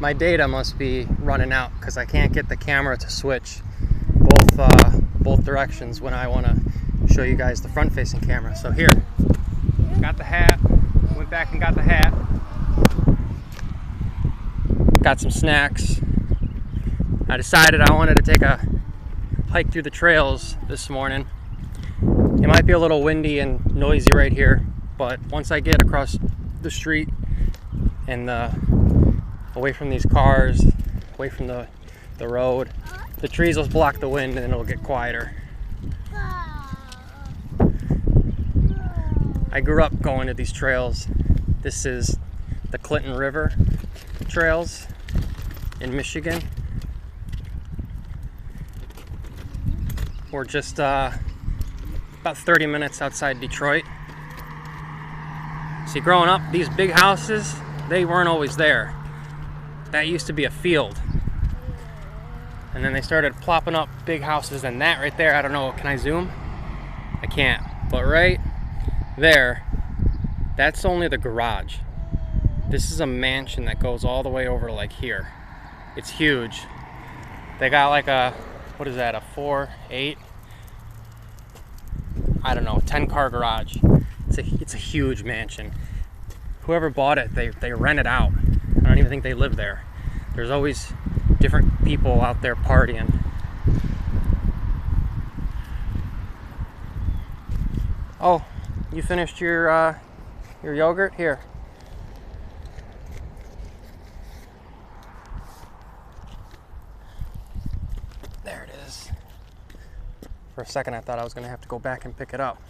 my data must be running out because I can't get the camera to switch both directions when I want to show you guys the front-facing camera. So here, got the hat, went back and got the hat, got some snacks. I decided I wanted to take a hike through the trails this morning. It might be a little windy and noisy right here, but once I get across the street and away from these cars, away from the road, the trees will block the wind and it'll get quieter. I grew up going to these trails. This is the Clinton River trails in Michigan. We're just about 30 minutes outside Detroit. See, growing up, these big houses, they weren't always there. That used to be a field. And then they started plopping up big houses, and that right there, I don't know, can I zoom? I can't. But right there, that's only the garage. This is a mansion that goes all the way over like here. It's huge. They got like a, what is that, a 4-8? I don't know, 10-car garage. It's a huge mansion. Whoever bought it, they rent it out. I don't even think they live there. There's always different people out there partying. Oh, you finished your yogurt? Here. There it is. For a second I thought I was going to have to go back and pick it up.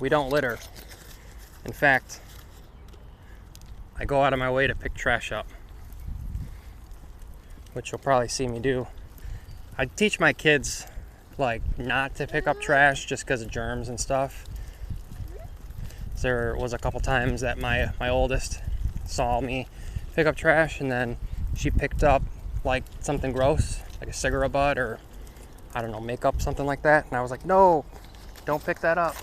We don't litter. In fact, I go out of my way to pick trash up, which you'll probably see me do. I teach my kids like not to pick up trash just because of germs and stuff. There was a couple times that my oldest saw me pick up trash, and then she picked up like something gross, like a cigarette butt or I don't know, makeup, something like that, and I was like, no, don't pick that up.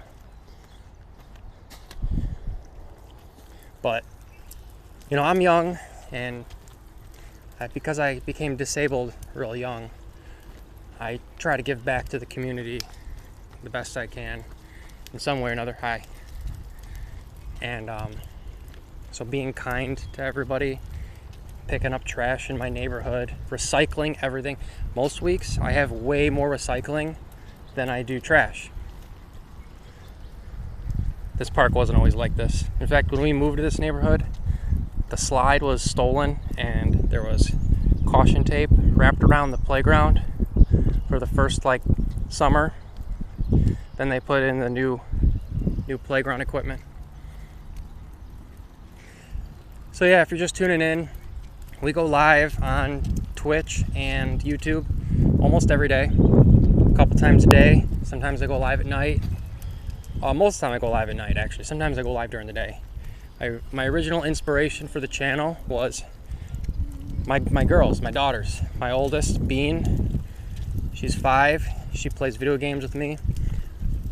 But you know, I'm young, and because I became disabled real young, I try to give back to the community the best I can in some way or another. Hi. And so being kind to everybody, picking up trash in my neighborhood, recycling everything. Most weeks I have way more recycling than I do trash. This park wasn't always like this. In fact, when we moved to this neighborhood, the slide was stolen and there was caution tape wrapped around the playground for the first summer. Then they put in the new playground equipment. So yeah, if you're just tuning in, we go live on Twitch and YouTube almost every day, a couple times a day. Sometimes I go live at night. Most of the time I go live at night, actually. Sometimes I go live during the day. My original inspiration for the channel was my girls, my daughters. My oldest, Bean, she's 5. She plays video games with me.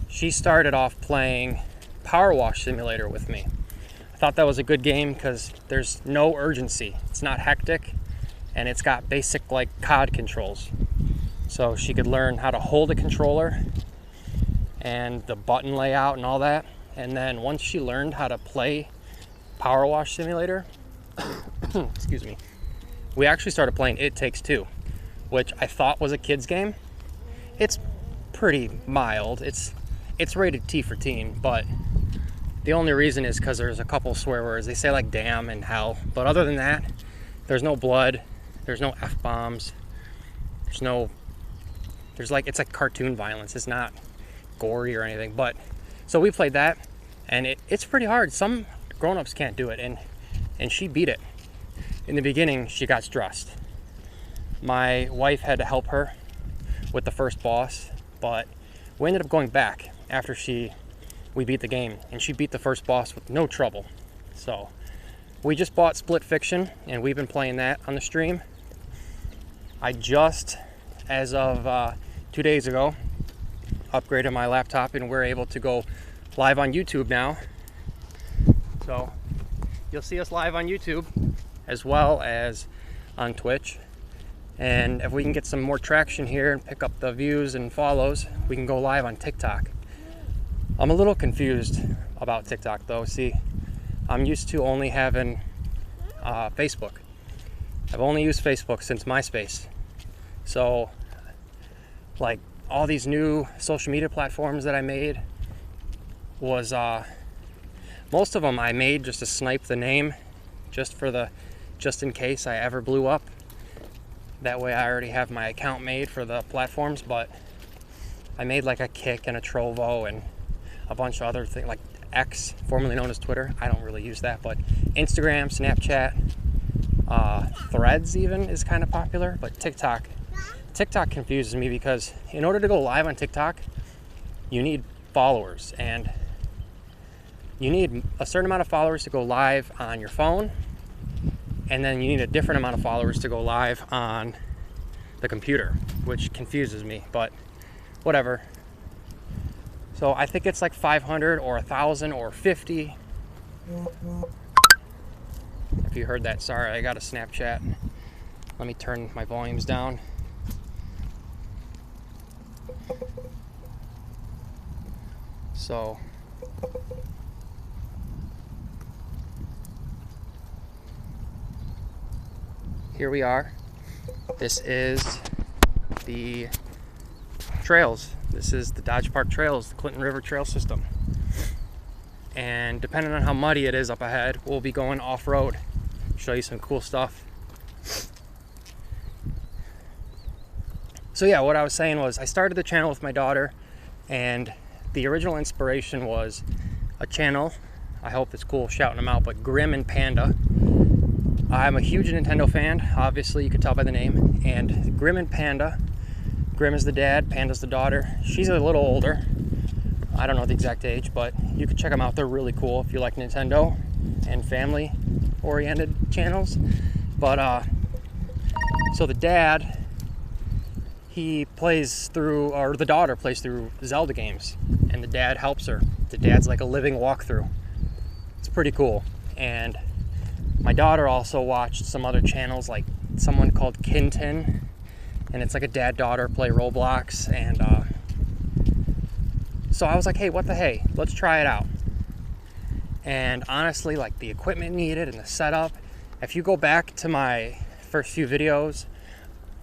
She started off playing Power Wash Simulator with me. I thought that was a good game because there's no urgency. It's not hectic, and it's got basic COD controls. So she could learn how to hold a controller and the button layout and all that. And then once she learned how to play Power Wash Simulator, excuse me, we actually started playing It Takes Two, which I thought was a kid's game. It's pretty mild. It's rated T for teen, but the only reason is because there's a couple swear words. They say damn and hell, but other than that, there's no blood, there's no F-bombs, it's like cartoon violence. It's not gory or anything. But so we played that, and it's pretty hard. Some grown-ups can't do it, and she beat it. In the beginning, she got stressed. My wife had to help her with the first boss, but we ended up going back after we beat the game, and she beat the first boss with no trouble. So we just bought Split Fiction, and we've been playing that on the stream. I just, as of 2 days ago, upgraded my laptop, and we're able to go live on YouTube now. So you'll see us live on YouTube as well as on Twitch. And if we can get some more traction here and pick up the views and follows, we can go live on TikTok. I'm a little confused about TikTok though. See, I'm used to only having Facebook. I've only used Facebook since MySpace. So like all these new social media platforms that I made was most of them I made just to snipe the name, just in case I ever blew up. That way I already have my account made for the platforms. But I made like a Kick and a Trovo and a bunch of other things, like X, formerly known as Twitter. I don't really use that, but Instagram, Snapchat, Threads even is kind of popular. But TikTok confuses me, because in order to go live on TikTok, you need followers, and you need a certain amount of followers to go live on your phone, and then you need a different amount of followers to go live on the computer, which confuses me, but whatever. So I think it's like 500 or 1,000 or 50. If you heard that, sorry, I got a Snapchat. Let me turn my volumes down. So here we are. This is the trails. This is the Dodge Park Trails, the Clinton River Trail System. And depending on how muddy it is up ahead, we'll be going off-road. Show you some cool stuff. So yeah, what I was saying was I started the channel with my daughter, and the original inspiration was a channel, I hope it's cool shouting them out, but Grim and Panda. I'm a huge Nintendo fan, obviously you could tell by the name, and Grim and Panda. Grim is the dad, Panda's the daughter. She's a little older. I don't know the exact age, but you can check them out. They're really cool if you like Nintendo and family-oriented channels. But, so the dad, he plays through, or the daughter plays through Zelda games, and the dad helps her. The dad's like a living walkthrough. It's pretty cool. And my daughter also watched some other channels, like someone called Kintin, and it's like a dad-daughter play Roblox, and so I was like, hey, what the hey, let's try it out. And honestly, like the equipment needed and the setup, if you go back to my first few videos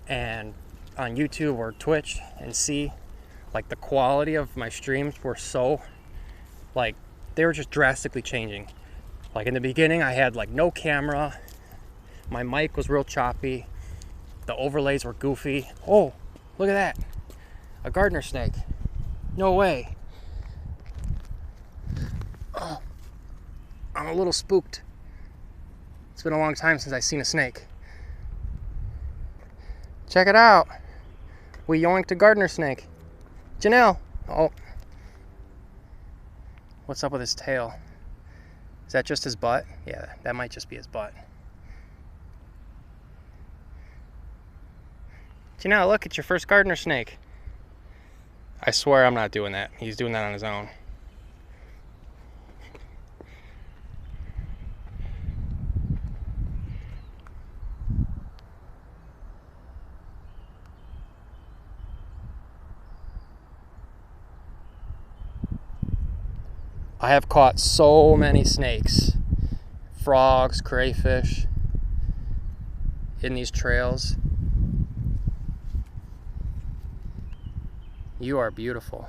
and on YouTube or Twitch and see, like the quality of my streams were so, like, they were just drastically changing. Like in the beginning, I had like no camera, my mic was real choppy, the overlays were goofy. Oh, look at that, a gardener snake. No way. Oh, I'm a little spooked. It's been a long time since I've seen a snake. Check it out. We yoinked a gardener snake. Janelle. Oh. What's up with his tail? Is that just his butt? Yeah, that might just be his butt. Janelle, look, it's your first gardener snake. I swear I'm not doing that. He's doing that on his own. I have caught so many snakes, frogs, crayfish in these trails. You are beautiful.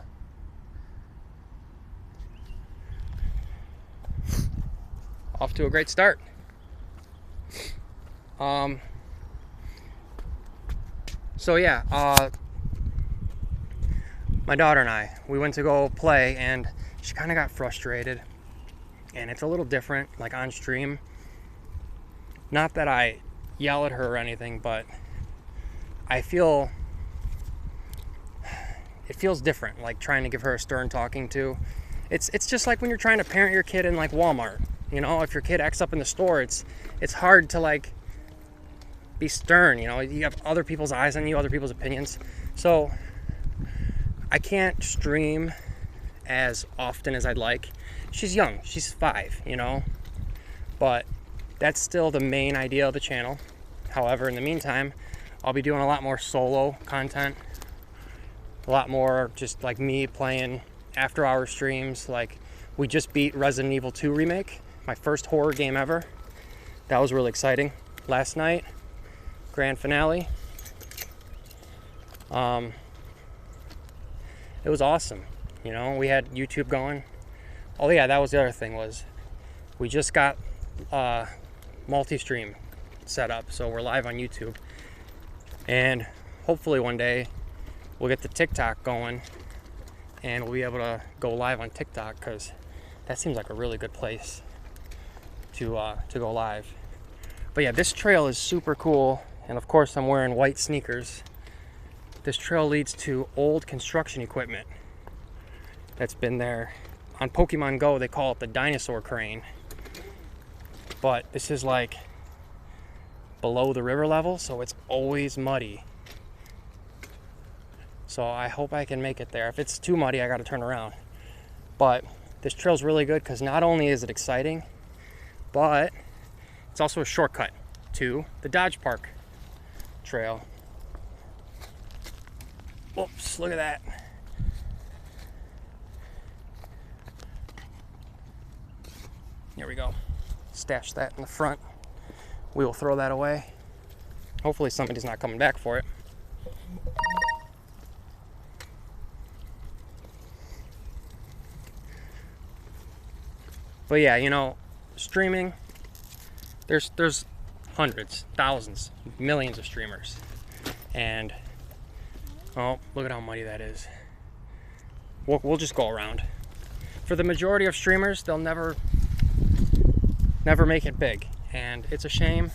Off to a great start. So yeah, my daughter and I, we went to go play, and she kind of got frustrated, and it's a little different, like on stream. Not that I yell at her or anything, but I feel it feels different, like trying to give her a stern talking to. It's just like when you're trying to parent your kid in like Walmart. You know, if your kid acts up in the store, it's hard to like be stern. You know, you have other people's eyes on you, other people's opinions. So I can't stream as often as I'd like. She's young, she's 5, you know, but That's still the main idea of the channel. However, in the meantime, I'll be doing a lot more solo content, a lot more just like me playing after-hour streams. Like, we just beat Resident Evil 2 Remake, my first horror game ever. That was really exciting. Last night, grand finale. It was awesome. You know, we had YouTube going. Oh yeah, that was the other thing, was we just got multi-stream set up, so we're live on YouTube. And hopefully one day we'll get the TikTok going and we'll be able to go live on TikTok, because that seems like a really good place to go live. But yeah, this trail is super cool, and of course I'm wearing white sneakers. This trail leads to old construction equipment that's been there. On Pokemon Go, they call it the dinosaur crane. But this is like below the river level, so it's always muddy. So I hope I can make it there. If it's too muddy, I gotta turn around. But this trail's really good because not only is it exciting, but it's also a shortcut to the Dodge Park trail. Whoops, look at that. There we go. Stash that in the front. We will throw that away. Hopefully somebody's not coming back for it. But yeah, you know, streaming, there's hundreds, thousands, millions of streamers. And oh, look at how muddy that is. We'll just go around. For the majority of streamers, they'll never make it big. And it's a shame,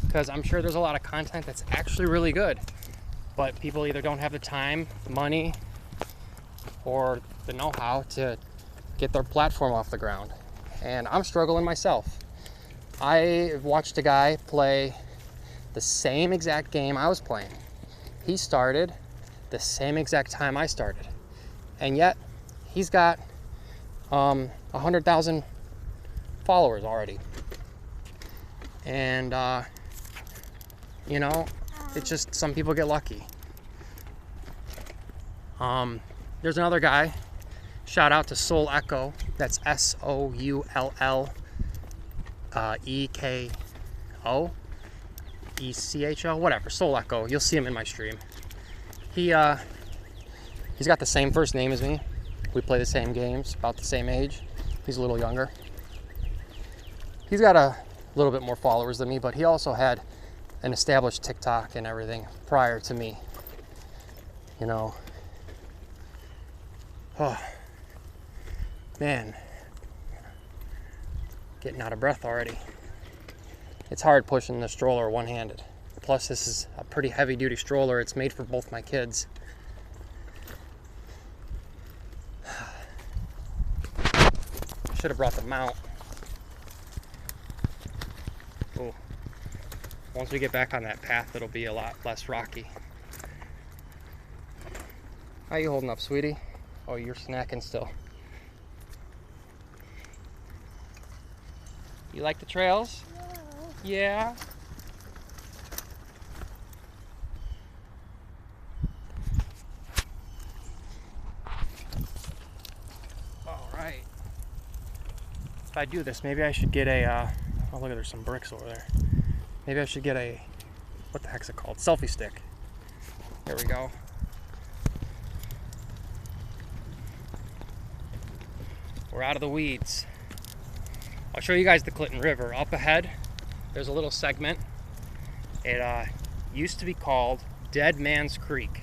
because I'm sure there's a lot of content that's actually really good, but people either don't have the time, money, or the know-how to get their platform off the ground. And I'm struggling myself. I watched a guy play the same exact game I was playing. He started the same exact time I started, and yet he's got 100,000 followers already. And you know, it's just, some people get lucky. There's another guy, shout out to Soul Echo, that's SOULLEKO, whatever, Soul Echo. You'll see him in my stream. He's got the same first name as me. We play the same games, about the same age. He's a little younger. He's got a little bit more followers than me, but he also had an established TikTok and everything prior to me. You know, oh man, getting out of breath already. It's hard pushing the stroller one-handed. Plus, this is a pretty heavy-duty stroller. It's made for both my kids. Should have brought the mount. Ooh. Once we get back on that path, it'll be a lot less rocky. How you holding up, sweetie? Oh, you're snacking still. You like the trails? Yeah. All right. If I do this, maybe I should get a, oh look, there's some bricks over there. Maybe I should get a, what the heck's it called? Selfie stick. There we go. We're out of the weeds. I'll show you guys the Clinton River. Up ahead, there's a little segment. It used to be called Dead Man's Creek.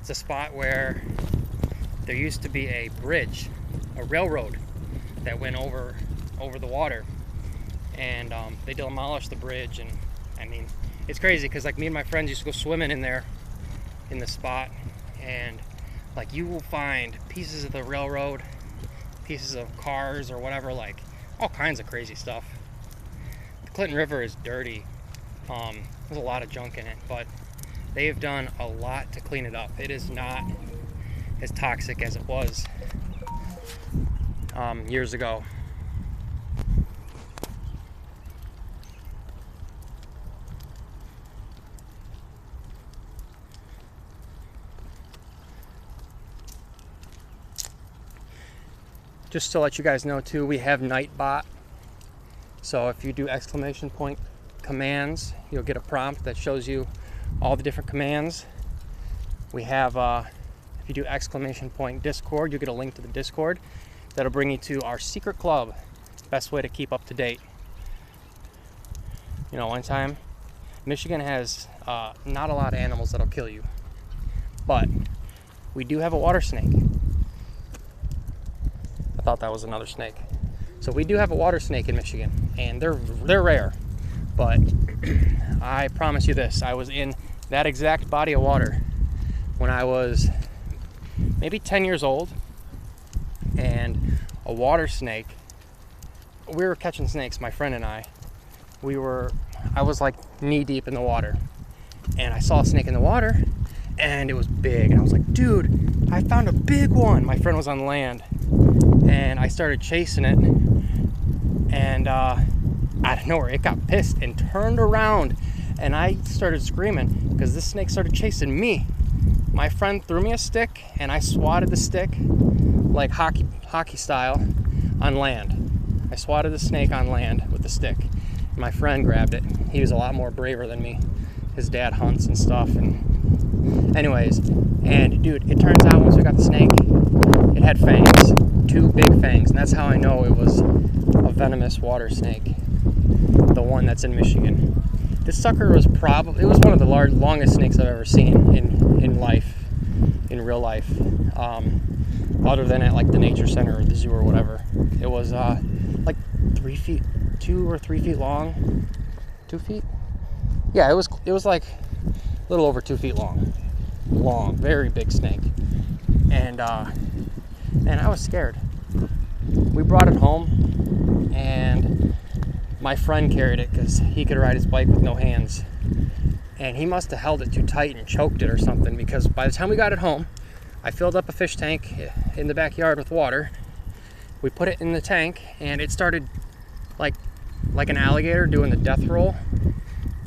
It's a spot where there used to be a bridge, a railroad that went over the water, and they demolished the bridge. And I mean, it's crazy because like me and my friends used to go swimming in there in the spot, and like you will find pieces of the railroad, pieces of cars or whatever, like all kinds of crazy stuff. The Clinton River is dirty. There's a lot of junk in it, but they've done a lot to clean it up. It is not as toxic as it was years ago. Just to let you guys know too, we have Nightbot. So if you do exclamation point commands, you'll get a prompt that shows you all the different commands. We have, if you do exclamation point Discord, you'll get a link to the Discord. That'll bring you to our secret club. Best way to keep up to date. You know, one time, Michigan has not a lot of animals that'll kill you, but we do have a water snake. I thought that was another snake. So we do have a water snake in Michigan, and they're rare. But I promise you this, I was in that exact body of water when I was maybe 10 years old, and a water snake, we were catching snakes, my friend and I was like knee deep in the water, and I saw a snake in the water, and it was big, and I was like, dude, I found a big one. My friend was on land, and I started chasing it, and out of nowhere it got pissed and turned around, and I started screaming because this snake started chasing me. My friend threw me a stick, and I swatted the stick like hockey style on land. I swatted the snake on land with the stick. My friend grabbed it. He was a lot more braver than me. His dad hunts and stuff. And anyways, and dude, it turns out once we got the snake, it had fangs, 2 big fangs, and that's how I know it was a venomous water snake, the one that's in Michigan. This sucker was it was one of the longest snakes I've ever seen in life, in real life, other than at like the nature center or the zoo or whatever. It was like 3 feet, 2 or 3 feet long. 2 feet? Yeah, it was like a little over 2 feet long, very big snake. And I was scared. We brought it home, and my friend carried it because he could ride his bike with no hands. And he must have held it too tight and choked it or something, because by the time we got it home, I filled up a fish tank in the backyard with water. We put it in the tank, and it started like an alligator doing the death roll.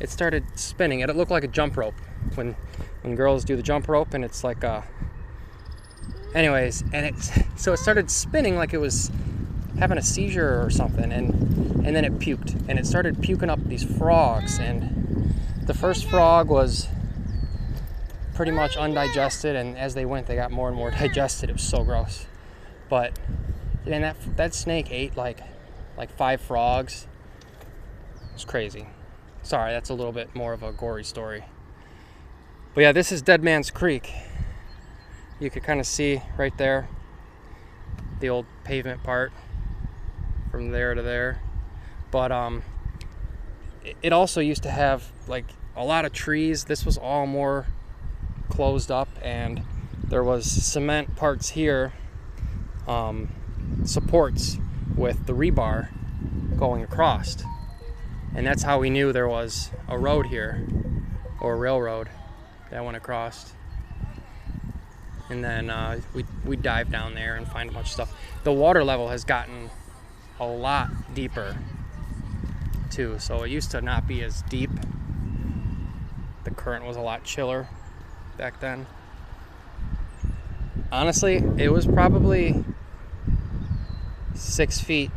It started spinning. It looked like a jump rope when girls do the jump rope, and it's like anyways, and so it started spinning like it was having a seizure or something, and then it puked, and it started puking up these frogs, and the first frog was pretty much undigested, and as they went, they got more and more digested. It was so gross. But and that snake ate like 5 frogs. It's crazy. Sorry, that's a little bit more of a gory story. But yeah, this is Dead Man's Creek. You could kind of see right there the old pavement part from there to there. But it also used to have like a lot of trees. This was all more closed up, and there was cement parts here, supports with the rebar going across, and that's how we knew there was a road here, or a railroad that went across. And then we dive down there and find a bunch of stuff. The water level has gotten a lot deeper too, so it used to not be as deep. The current was a lot chiller back then. Honestly, it was probably 6 feet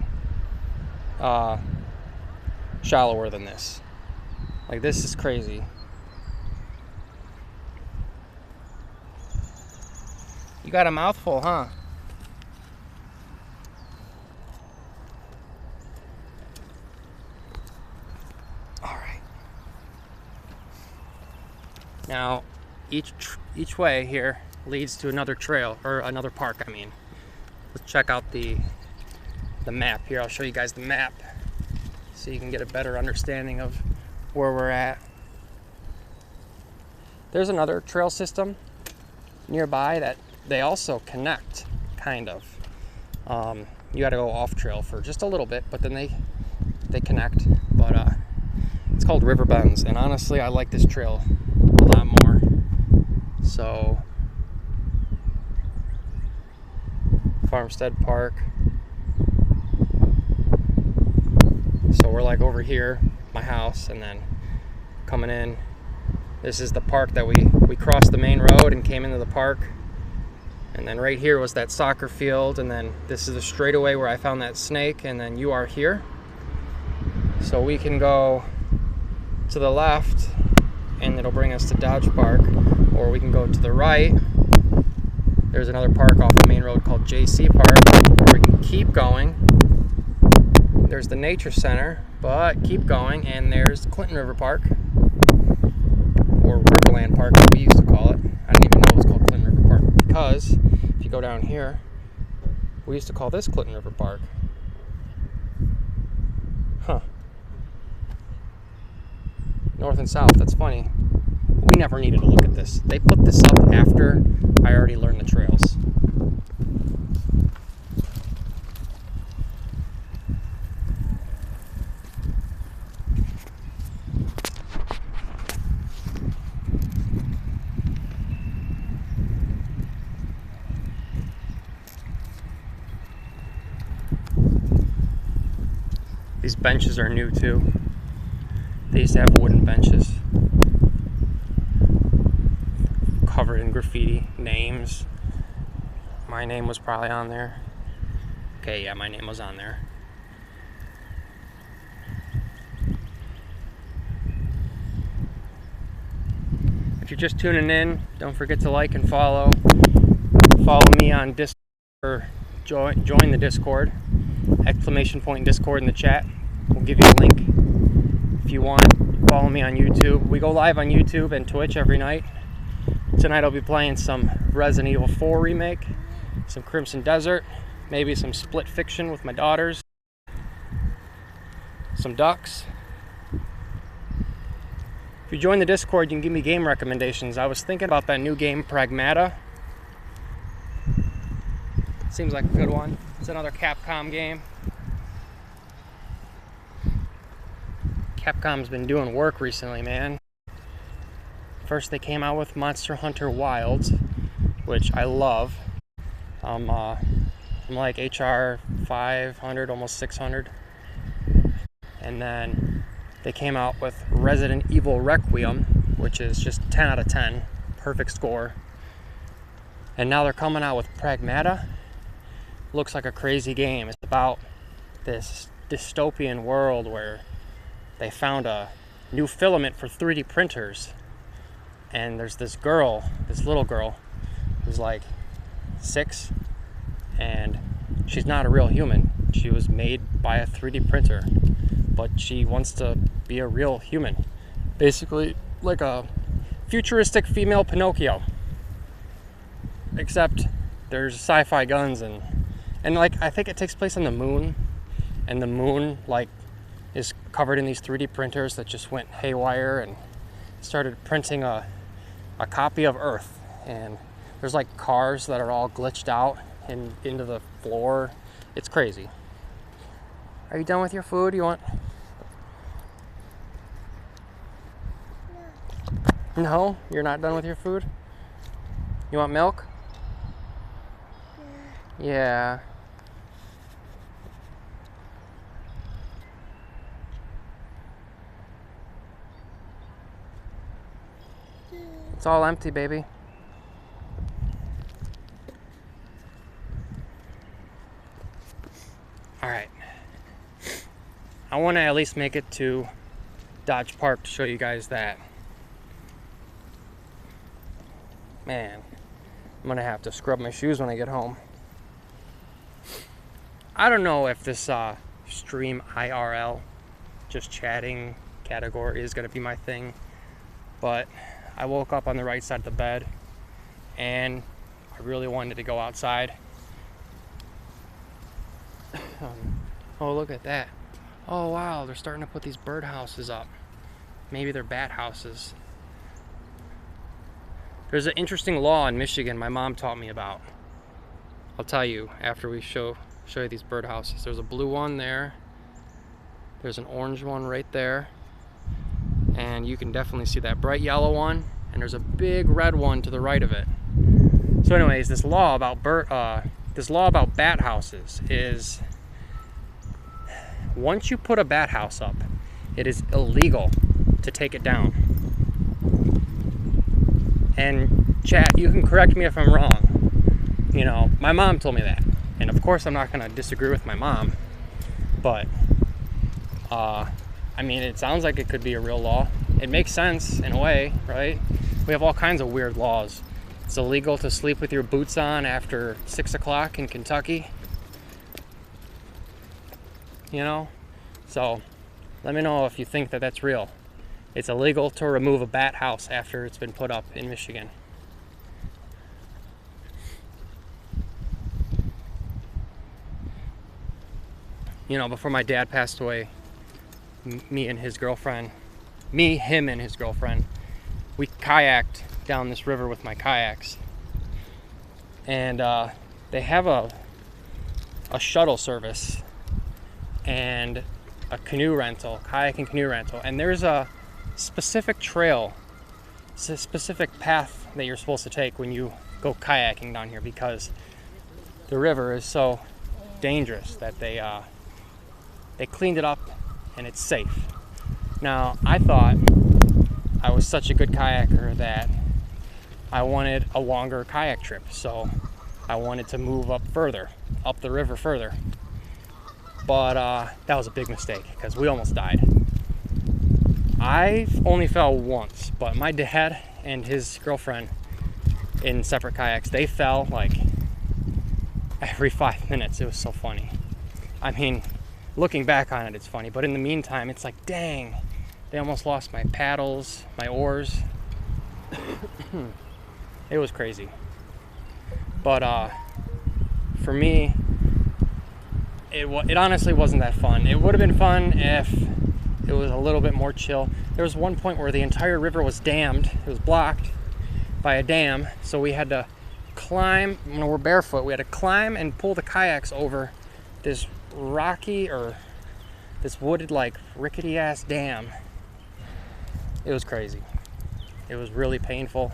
shallower than this. Like, this is crazy. You got a mouthful, huh? All right. Now, each way here leads to another trail, or another park, I mean. Let's check out the map here. I'll show you guys the map so you can get a better understanding of where we're at. There's another trail system nearby that they also connect, kind of. You got to go off trail for just a little bit, but then they connect. But it's called River Bends, and honestly, I like this trail a lot more. So, Farmstead Park. So we're like over here, my house, and then coming in. This is the park that we crossed the main road and came into the park. And then right here was that soccer field, and then this is the straightaway where I found that snake, and then you are here. So we can go to the left and it'll bring us to Dodge Park, or we can go to the right. There's another park off the main road called JC Park, or we can keep going. There's the Nature Center, but keep going, and there's Clinton River Park, or Riverland Park, as we used to call it. I didn't even know it was called Clinton River Park, because if you go down here, we used to call this Clinton River Park. Huh. North and south, that's funny. We never needed to look at this. They put this up after I already learned the trails. These benches are new too. They used to have wooden benches covered in graffiti, names. My name was probably on there. Okay, yeah, my name was on there. If you're just tuning in, don't forget to like and follow. Follow me on Discord, or join the Discord. Exclamation point Discord in the chat. We'll give you a link. If you want, follow me on YouTube. We go live on YouTube and Twitch every night. Tonight I'll be playing some Resident Evil 4 remake, some Crimson Desert, maybe some Split Fiction with my daughters, some ducks. If you join the Discord, you can give me game recommendations. I was thinking about that new game, Pragmata. Seems like a good one. It's another Capcom game. Capcom's been doing work recently, man. First they came out with Monster Hunter Wilds, which I love. I'm like HR 500, almost 600. And then they came out with Resident Evil Requiem, which is just 10 out of 10, perfect score. And now they're coming out with Pragmata. Looks like a crazy game. It's about this dystopian world where they found a new filament for 3D printers. And there's this girl, this little girl, who's like 6, and she's not a real human. She was made by a 3D printer, but she wants to be a real human. Basically like a futuristic female Pinocchio. Except there's sci-fi guns and like I think it takes place on the moon, and the moon like is covered in these 3D printers that just went haywire and started printing a copy of Earth. And there's like cars that are all glitched out and into the floor. It's crazy. Are you done with your food? You want? No, you're not done with your food? You want milk? Yeah. It's all empty, baby. All right. I want to at least make it to Dodge Park to show you guys that. Man, I'm gonna have to scrub my shoes when I get home. I don't know if this stream IRL, just chatting category, is gonna be my thing, but I woke up on the right side of the bed and I really wanted to go outside. Oh, look at that. Oh wow, they're starting to put these bird houses up. Maybe they're bat houses. There's an interesting law in Michigan my mom taught me about. I'll tell you after we show you these bird houses. There's a blue one there. There's an orange one right there. And you can definitely see that bright yellow one, and there's a big red one to the right of it. So anyways, this law about bat houses is, once you put a bat house up, it is illegal to take it down. And chat, you can correct me if I'm wrong, You know, my mom told me that. And of course I'm not going to disagree with my mom. But, I mean, it sounds like it could be a real law. It makes sense in a way, right? We have all kinds of weird laws. It's illegal to sleep with your boots on after 6 o'clock in Kentucky. You know? So, let me know if you think that that's real. It's illegal to remove a bat house after it's been put up in Michigan. You know, before my dad passed away, him and his girlfriend, we kayaked down this river with my kayaks. And they have a shuttle service and a canoe rental, kayak and canoe rental. And there's a specific trail, it's a specific path that you're supposed to take when you go kayaking down here, because the river is so dangerous that they cleaned it up and it's safe. Now, I thought I was such a good kayaker that I wanted a longer kayak trip, so I wanted to move up the river further. But that was a big mistake because we almost died. I only fell once, but my dad and his girlfriend in separate kayaks, they fell like every 5 minutes. It was so funny. I mean, looking back on it, it's funny, but in the meantime, it's like, dang, they almost lost my paddles, my oars. It was crazy. But for me, it honestly wasn't that fun. It would have been fun if it was a little bit more chill. There was one point where the entire river was dammed. It was blocked by a dam, so we had to climb. When we're barefoot, we had to climb and pull the kayaks over this rocky, or this wooded, like, rickety ass dam. It was crazy. It was really painful.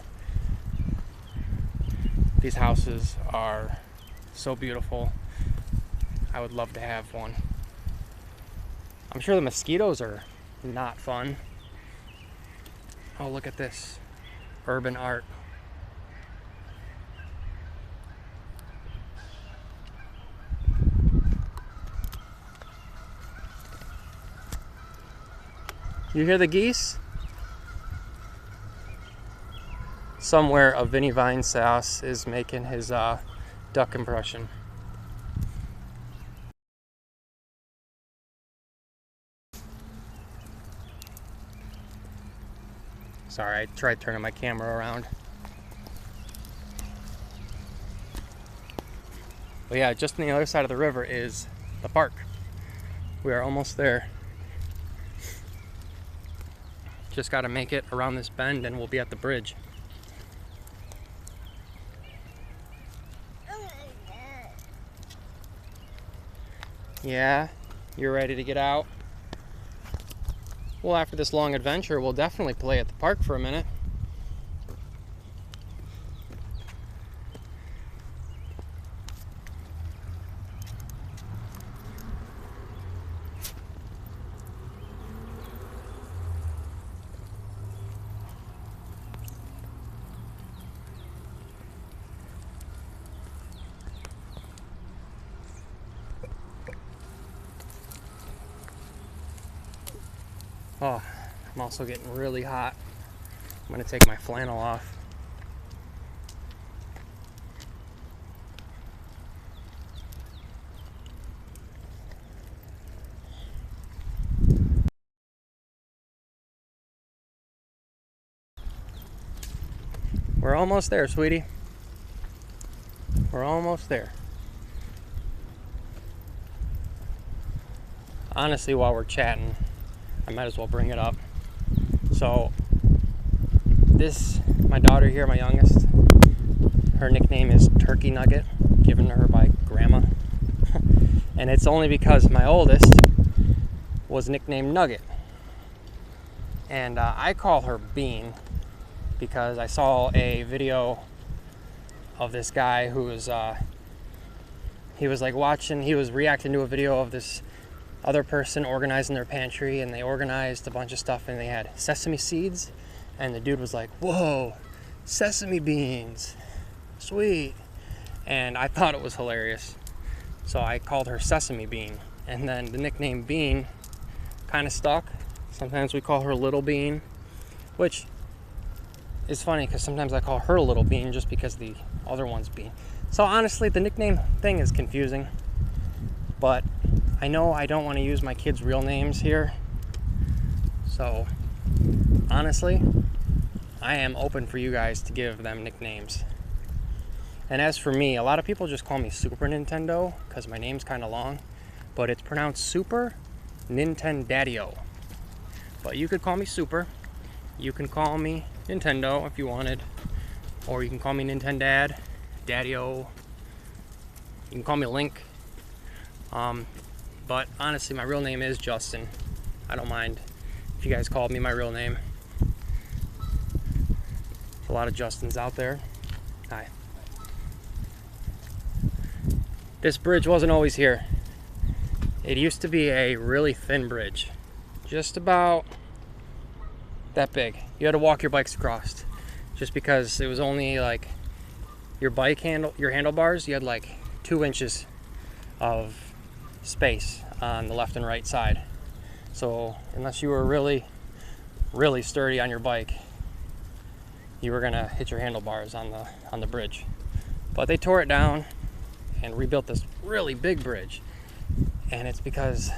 These houses are so beautiful. I would love to have one. I'm sure the mosquitoes are not fun. Oh, look at this urban art. You hear the geese? Somewhere a Vinny Vine Sauce is making his duck impression. Sorry, I tried turning my camera around. But yeah, just on the other side of the river is the park. We are almost there. Just got to make it around this bend and we'll be at the bridge. Yeah, you're ready to get out? Well, after this long adventure, we'll definitely play at the park for a minute. Oh, I'm also getting really hot. I'm gonna take my flannel off. We're almost there, sweetie. We're almost there. Honestly, while we're chatting, I might as well bring it up. So, my daughter here, my youngest, her nickname is Turkey Nugget, given to her by Grandma. And it's only because my oldest was nicknamed Nugget. And I call her Bean because I saw a video of this guy who was, he was reacting to a video of this other person organizing their pantry, and they organized a bunch of stuff and they had sesame seeds, and the dude was like, whoa, sesame beans, sweet. and I thought it was hilarious. So I called her Sesame Bean, and then the nickname Bean kind of stuck. Sometimes we call her Little Bean, which is funny because sometimes I call her Little Bean just because the other one's Bean. So honestly, the nickname thing is confusing, but I know I don't want to use my kids' real names here. So honestly, I am open for you guys to give them nicknames. And as for me, a lot of people just call me Super Nintendo because my name's kind of long, but it's pronounced Super Nintendaddio. But you could call me Super. You can call me Nintendo if you wanted, or you can call me Nintendad, Daddio. You can call me Link. But honestly, my real name is Justin. I don't mind if you guys called me my real name. There's a lot of Justins out there. Hi. This bridge wasn't always here. It used to be a really thin bridge, just about that big. You had to walk your bikes across, just because it was only like your handlebars. You had like 2 inches of space on the left and right side. So unless you were really, really sturdy on your bike, you were gonna hit your handlebars on the bridge. But they tore it down and rebuilt this really big bridge, and it's because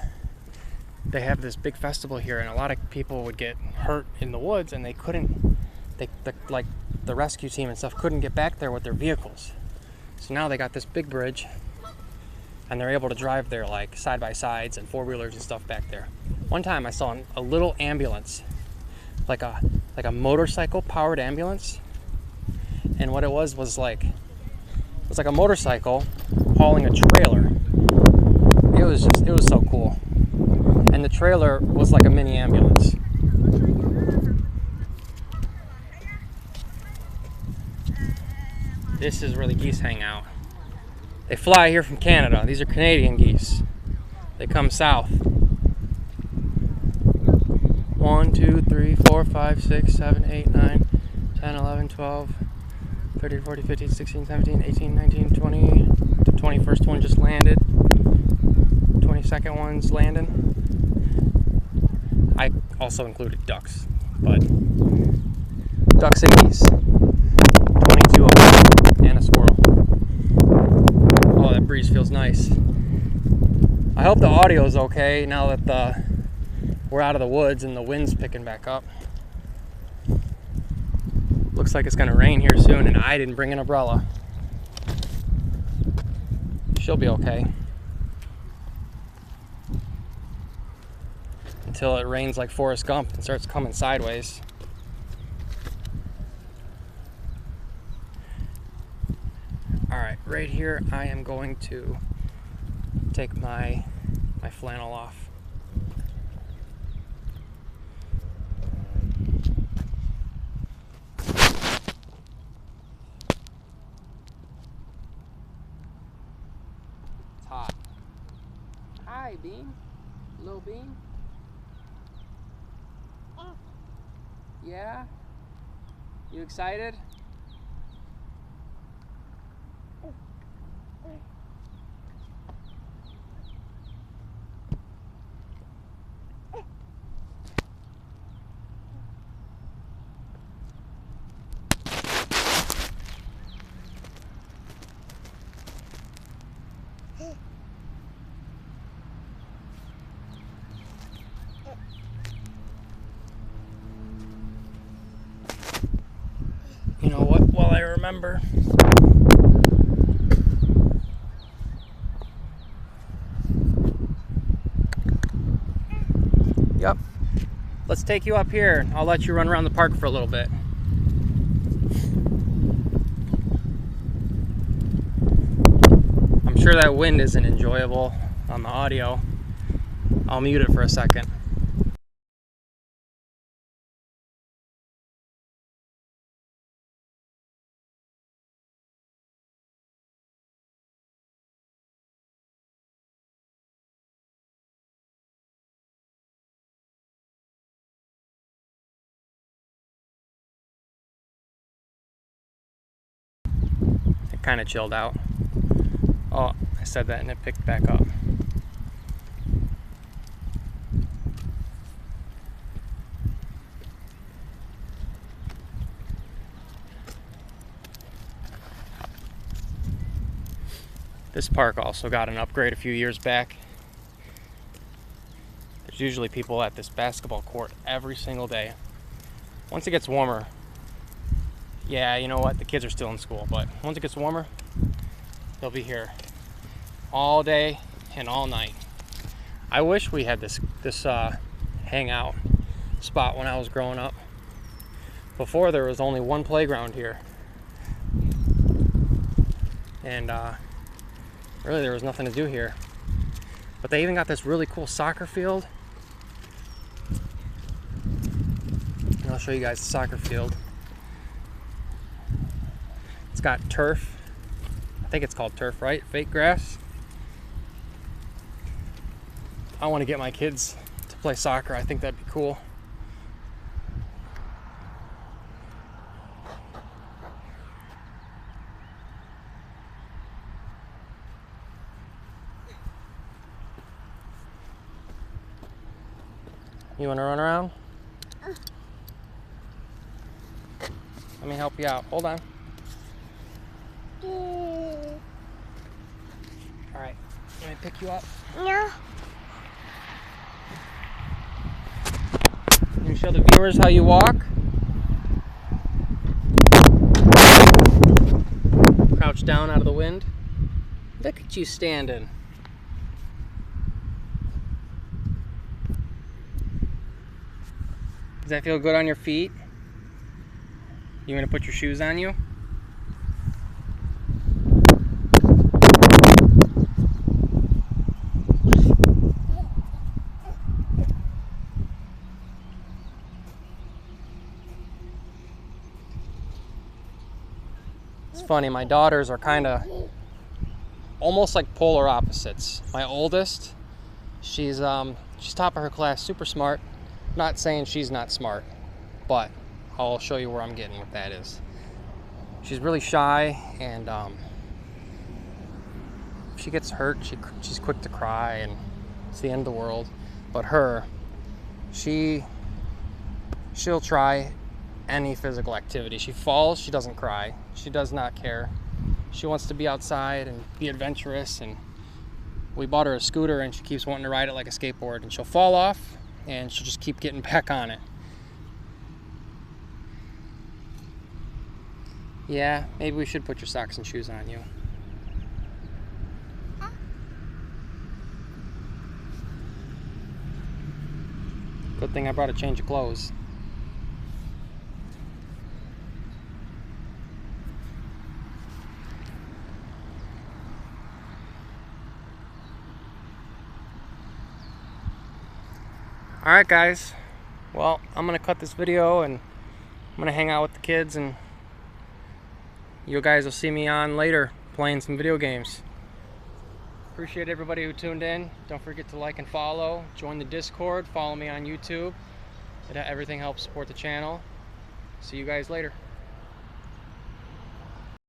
they have this big festival here, and a lot of people would get hurt in the woods, and the rescue team and stuff couldn't get back there with their vehicles. So now they got this big bridge, and they're able to drive their like side by sides and 4-wheelers and stuff back there. One time I saw a little ambulance, like a motorcycle powered ambulance, and what it was like a motorcycle hauling a trailer. It was so cool. And the trailer was like a mini ambulance. This is where the geese hang out. They fly here from Canada. These are Canadian geese. They come south. 1, 2, 3, 4, 5, 6, 7, 8, 9, 10, 11, 12, 13, 14, 15, 16, 17, 18, 19, 20. The 21st one just landed. 22nd one's landing. I also included ducks, but ducks and geese. 22 of them, and a squirrel. Oh, that breeze feels nice. I hope the audio is okay now that we're out of the woods and the wind's picking back up. Looks like it's gonna rain here soon, and I didn't bring an umbrella. She'll be okay. Until it rains like Forrest Gump and starts coming sideways. Alright, right here I am going to take my flannel off. It's hot. Hi, Bean. Little Bean. Yeah? You excited? You know what? Well, I remember. Yep. Let's take you up here. I'll let you run around the park for a little bit. I'm sure that wind isn't enjoyable on the audio. I'll mute it for a second. it kind of chilled out. Oh, I said that and it picked back up. This park also got an upgrade a few years back. There's usually people at this basketball court every single day. Once it gets warmer, yeah, you know what, the kids are still in school, but once it gets warmer, they'll be here all day and all night. I wish we had this hangout spot when I was growing up. Before, there was only one playground here, and really there was nothing to do here. But they even got this really cool soccer field. And I'll show you guys the soccer field. It's got turf. I think it's called turf, right? Fake grass. I want to get my kids to play soccer. I think that'd be cool. You want to run around? Let me help you out. Hold on. All right, let me pick you up. No. Can you show the viewers how you walk? Crouch down out of the wind. Look at you standing. Does that feel good on your feet? You want to put your shoes on you? It's funny, my daughters are kind of almost like polar opposites. My oldest, she's top of her class, super smart. Not saying she's not smart, but I'll show you where I'm getting what that is. She's really shy, and if she gets hurt, she's quick to cry, and it's the end of the world. But her, she'll try any physical activity. She falls, she doesn't cry. She does not care. She wants to be outside and be adventurous, and we bought her a scooter, and she keeps wanting to ride it like a skateboard, and she'll fall off, and she'll just keep getting back on it. Yeah, maybe we should put your socks and shoes on you. Good thing I brought a change of clothes. Alright guys, well, I'm going to cut this video and I'm going to hang out with the kids, and you guys will see me on later playing some video games. Appreciate everybody who tuned in. Don't forget to like and follow. Join the Discord. Follow me on YouTube. Everything helps support the channel. See you guys later.